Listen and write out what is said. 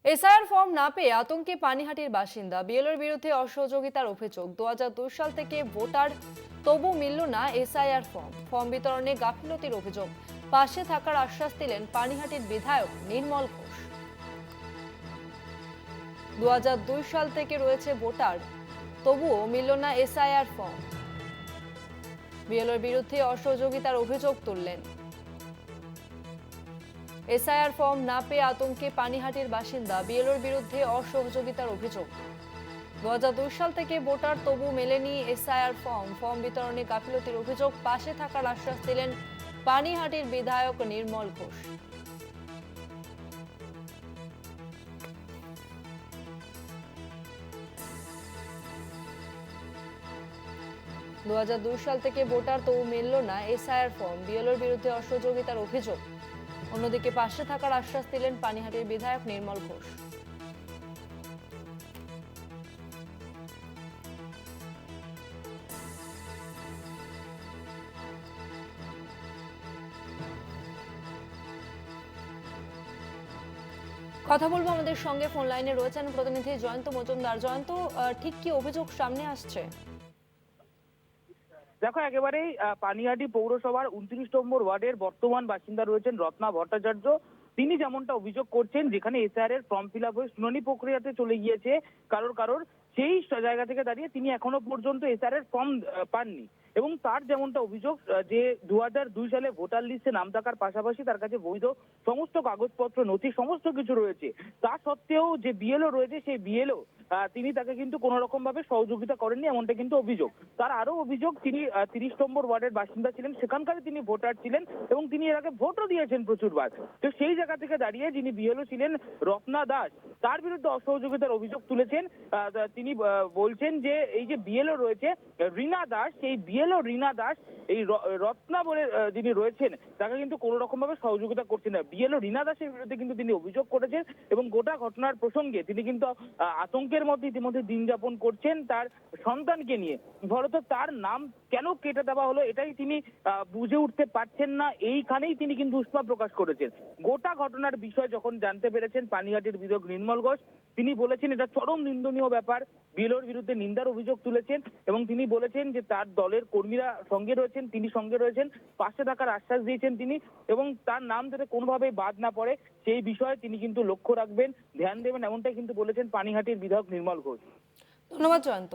SIR form না পেয়ে আতঙ্কে পানিহাটির বাসিন্দা। বিএলওর বিরুদ্ধে অসহযোগিতার অভিযোগ। 2002 সাল থেকে ভোটার, তবু মিলল না এসআইআর ফর্ম। ফর্ম বিতরণে গাফিলতির অভিযোগ। পাশে থাকার আশ্বাস দিলেন পানিহাটির বিধায়ক নির্মল ঘোষ। 2002 সাল থেকে রয়েছে ভোটার, তবুও মিলল না এসআইআর ফর্ম। বিএলওর বিরুদ্ধে অসহযোগিতার অভিযোগ তুললেন। এসআইআর ফর্ম না পেয়ে আতঙ্কে পানিহাটির বাসিন্দা। বিএলওর বিরুদ্ধে অসহযোগিতার অভিযোগ। 2002 সাল থেকে ভোটার, তবু মেলেনি এসআইআর ফর্ম। ফর্ম বিতরণে গাফিলতির অভিযোগ। পাশে থাকার আশ্বাস দিলেন পানিহাটির বিধায়ক নির্মল ঘোষ। 2002 সাল থেকে ভোটার, তবু মিলল না এসআইআর ফর্ম। বিএলওর বিরুদ্ধে অসহযোগিতার অভিযোগ। অন্যদিকে পাশে থাকার আশ্বাস দিলেন পানিহাটির বিধায়ক নির্মল ঘোষ। কথা বলবো, আমাদের সঙ্গে ফোন লাইনে রয়েছেন প্রতিনিধি জয়ন্ত মজুমদার। জয়ন্ত, ঠিক কি অভিযোগ সামনে আসছে? দেখো, একেবারেই পানিহাটি পৌরসভার 29 নম্বর ওয়ার্ডের বর্তমান বাসিন্দা রয়েছেন রত্না ভট্টাচার্য। তিনি যেমনটা অভিযোগ করছেন, যেখানে এসআইআর এর ফর্ম ফিল আপ হয়ে শুনানি প্রক্রিয়াতে চলে গিয়েছে কারোর কারোর, সেই জায়গা থেকে দাঁড়িয়ে তিনি এখনো পর্যন্ত এসআইআর এর ফর্ম পাননি। এবং তার যেমনটা অভিযোগ, যে 2002 সালে ভোটার লিস্টে নাম থাকার পাশাপাশি তার কাছে বৈধ সমস্ত কাগজপত্র, নথি সমস্ত কিছু রয়েছে। তা সত্ত্বেও যে বিএলও রয়েছে, সেই বিএলও তিনি তাকে কিন্তু কোনো রকম ভাবে সহযোগিতা করেননি, এমনটা কিন্তু অভিযোগ। তার আরো অভিযোগ, তিনি 30 নম্বর ওয়ার্ডের বাসিন্দা ছিলেন, সেখানকার তিনি ভোটার ছিলেন এবং তিনি এর আগে ভোটও দিয়েছেন প্রচুরবার। তো সেই জায়গা থেকে দাঁড়িয়ে যিনি বিএলও ছিলেন রত্না দাস, তার বিরুদ্ধে অসহযোগিতার অভিযোগ তুলেছেন। তিনি বলছেন যে এই যে বিএলও রয়েছে রীনা দাস, সেই বিএলও রীনা দাস এই রত্না বলে যিনি রয়েছেন তাকে কিন্তু কোনো রকম ভাবে সহযোগিতা করছেন না। বিএলও রীনা দাসের বিরুদ্ধে কিন্তু তিনি অভিযোগ করেছেন এবং গোটা ঘটনার প্রসঙ্গে তিনি কিন্তু আতঙ্কের মধ্যে ইতিমধ্যে দিন যাপন করছেন তার সন্তানকে নিয়ে। ফলত তার নাম কেন কেটে দেওয়া হলো, এটাই তিনি বুঝে উঠতে পারছেন না। এইখানেই তিনি কিন্তু উষ্মা প্রকাশ করেছেন। গোটা ঘটনার বিষয় যখন জানতে পেরেছেন পানিহাটির বিধায়ক নির্মল ঘোষ, তিনি বলেছেন এটা চরম নিন্দনীয় ব্যাপার। বিএলওর বিরুদ্ধে নিন্দার অভিযোগ তুলেছেন এবং তিনি বলেছেন যে তার দলের কর্মীরা সঙ্গে রয়েছেন, তিনি সঙ্গে রয়েছেন, পাশে থাকার আশ্বাস দিয়েছেন তিনি, এবং তার নাম যাতে কোনোভাবেই বাদ না পড়ে সেই বিষয়ে তিনি কিন্তু লক্ষ্য রাখবেন, ধ্যান দেবেন, এমনটাই কিন্তু বলেছেন পানিহাটির বিধায়ক নির্মল ঘোষ। ধন্যবাদ জয়ন্ত।